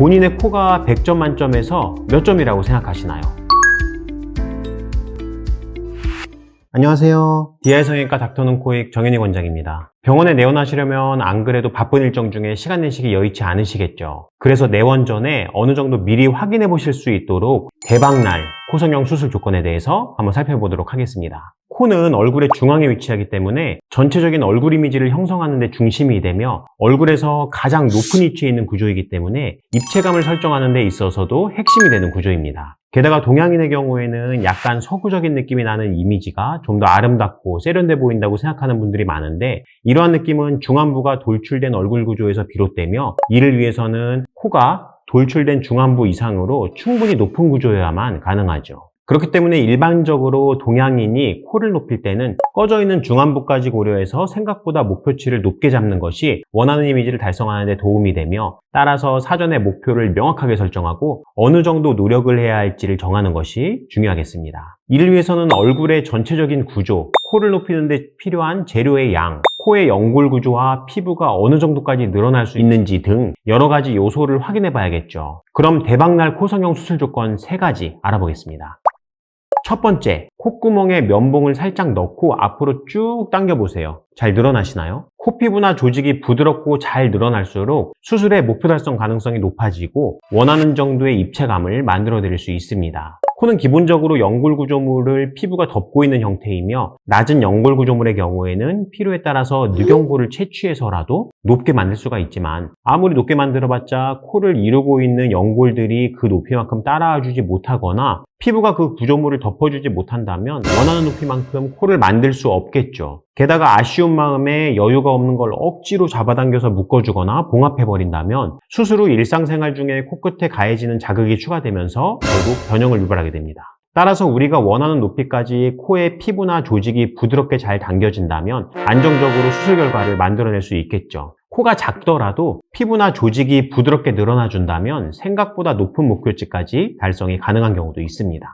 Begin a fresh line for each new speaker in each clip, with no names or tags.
본인의 코가 100점 만점에서 몇 점이라고 생각하시나요? 안녕하세요. DI 성형외과 닥터는 코익 정현희 원장입니다. 병원에 내원하시려면 안 그래도 바쁜 일정 중에 시간 내시기 여의치 않으시겠죠. 그래서 내원 전에 어느 정도 미리 확인해 보실 수 있도록 대박날 코성형 수술 조건에 대해서 한번 살펴보도록 하겠습니다. 코는 얼굴의 중앙에 위치하기 때문에 전체적인 얼굴 이미지를 형성하는 데 중심이 되며 얼굴에서 가장 높은 위치에 있는 구조이기 때문에 입체감을 설정하는 데 있어서도 핵심이 되는 구조입니다. 게다가 동양인의 경우에는 약간 서구적인 느낌이 나는 이미지가 좀 더 아름답고 세련돼 보인다고 생각하는 분들이 많은데 이러한 느낌은 중안부가 돌출된 얼굴 구조에서 비롯되며 이를 위해서는 코가 돌출된 중안부 이상으로 충분히 높은 구조여야만 가능하죠. 그렇기 때문에 일반적으로 동양인이 코를 높일 때는 꺼져 있는 중안부까지 고려해서 생각보다 목표치를 높게 잡는 것이 원하는 이미지를 달성하는 데 도움이 되며 따라서 사전에 목표를 명확하게 설정하고 어느 정도 노력을 해야 할지를 정하는 것이 중요하겠습니다. 이를 위해서는 얼굴의 전체적인 구조, 코를 높이는 데 필요한 재료의 양, 코의 연골 구조와 피부가 어느 정도까지 늘어날 수 있는지 등 여러 가지 요소를 확인해 봐야겠죠. 그럼 대박날 코성형 수술 조건 3가지 알아보겠습니다. 첫 번째, 콧구멍에 면봉을 살짝 넣고 앞으로 쭉 당겨보세요. 잘 늘어나시나요? 코피부나 조직이 부드럽고 잘 늘어날수록 수술의 목표 달성 가능성이 높아지고 원하는 정도의 입체감을 만들어 드릴 수 있습니다. 코는 기본적으로 연골 구조물을 피부가 덮고 있는 형태이며 낮은 연골 구조물의 경우에는 필요에 따라서 늑연골을 채취해서라도 높게 만들 수가 있지만 아무리 높게 만들어봤자 코를 이루고 있는 연골들이 그 높이만큼 따라와주지 못하거나 피부가 그 구조물을 덮어주지 못한다면 원하는 높이만큼 코를 만들 수 없겠죠. 게다가 아쉬운 마음에 여유가 없는 걸 억지로 잡아당겨서 묶어주거나 봉합해버린다면 수술 후 일상생활 중에 코끝에 가해지는 자극이 추가되면서 결국 변형을 유발하게 됩니다. 따라서 우리가 원하는 높이까지 코의 피부나 조직이 부드럽게 잘 당겨진다면 안정적으로 수술 결과를 만들어낼 수 있겠죠. 코가 작더라도 피부나 조직이 부드럽게 늘어나준다면 생각보다 높은 목표치까지 달성이 가능한 경우도 있습니다.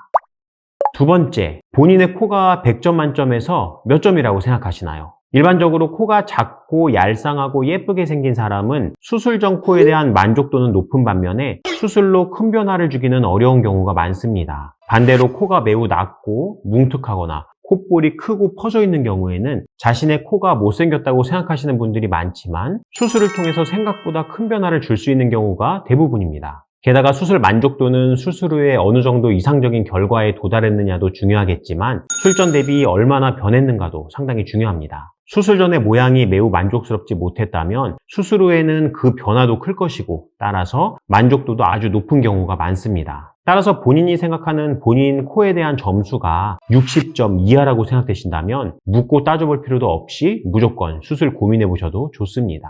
두 번째, 본인의 코가 100점 만점에서 몇 점이라고 생각하시나요? 일반적으로 코가 작고 얄쌍하고 예쁘게 생긴 사람은 수술 전 코에 대한 만족도는 높은 반면에 수술로 큰 변화를 주기는 어려운 경우가 많습니다. 반대로 코가 매우 낮고 뭉툭하거나 콧볼이 크고 퍼져 있는 경우에는 자신의 코가 못생겼다고 생각하시는 분들이 많지만 수술을 통해서 생각보다 큰 변화를 줄 수 있는 경우가 대부분입니다. 게다가 수술 만족도는 수술 후에 어느 정도 이상적인 결과에 도달했느냐도 중요하겠지만 술전 대비 얼마나 변했는가도 상당히 중요합니다. 수술 전의 모양이 매우 만족스럽지 못했다면 수술 후에는 그 변화도 클 것이고 따라서 만족도도 아주 높은 경우가 많습니다. 따라서 본인이 생각하는 본인 코에 대한 점수가 60점 이하라고 생각되신다면 묻고 따져볼 필요도 없이 무조건 수술 고민해 보셔도 좋습니다.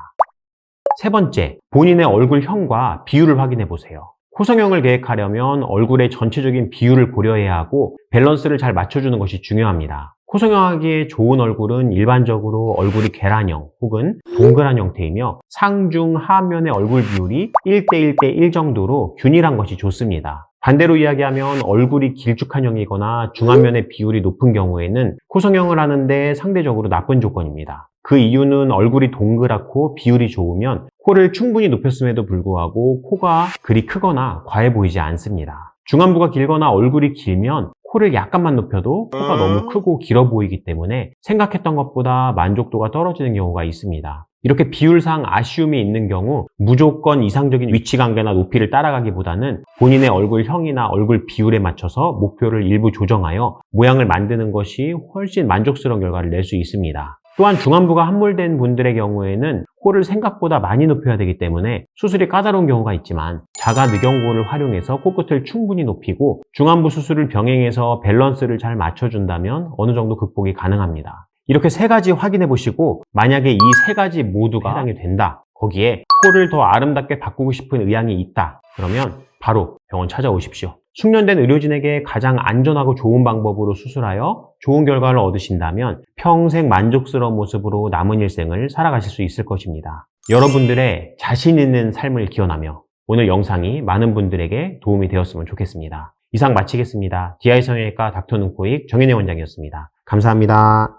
세 번째, 본인의 얼굴형과 비율을 확인해 보세요. 코성형을 계획하려면 얼굴의 전체적인 비율을 고려해야 하고 밸런스를 잘 맞춰주는 것이 중요합니다. 코성형하기에 좋은 얼굴은 일반적으로 얼굴이 계란형 혹은 동그란 형태이며 상중 하면의 얼굴 비율이 1:1:1 정도로 균일한 것이 좋습니다. 반대로 이야기하면 얼굴이 길쭉한 형이거나 중안면의 비율이 높은 경우에는 코성형을 하는데 상대적으로 나쁜 조건입니다. 그 이유는 얼굴이 동그랗고 비율이 좋으면 코를 충분히 높였음에도 불구하고 코가 그리 크거나 과해 보이지 않습니다. 중안부가 길거나 얼굴이 길면 코를 약간만 높여도 코가 너무 크고 길어 보이기 때문에 생각했던 것보다 만족도가 떨어지는 경우가 있습니다. 이렇게 비율상 아쉬움이 있는 경우 무조건 이상적인 위치 관계나 높이를 따라가기보다는 본인의 얼굴형이나 얼굴 비율에 맞춰서 목표를 일부 조정하여 모양을 만드는 것이 훨씬 만족스러운 결과를 낼 수 있습니다. 또한 중안부가 함몰된 분들의 경우에는 코를 생각보다 많이 높여야 되기 때문에 수술이 까다로운 경우가 있지만 자가 늑연골을 활용해서 코끝을 충분히 높이고 중안부 수술을 병행해서 밸런스를 잘 맞춰준다면 어느 정도 극복이 가능합니다. 이렇게 3가지 확인해 보시고 만약에 이 3가지 모두가 해당이 된다, 거기에 코를 더 아름답게 바꾸고 싶은 의향이 있다, 그러면 바로 병원 찾아오십시오. 숙련된 의료진에게 가장 안전하고 좋은 방법으로 수술하여 좋은 결과를 얻으신다면 평생 만족스러운 모습으로 남은 일생을 살아가실 수 있을 것입니다. 여러분들의 자신 있는 삶을 기원하며 오늘 영상이 많은 분들에게 도움이 되었으면 좋겠습니다. 이상 마치겠습니다. DI 성형외과 닥터눈코익 정현희 원장이었습니다. 감사합니다.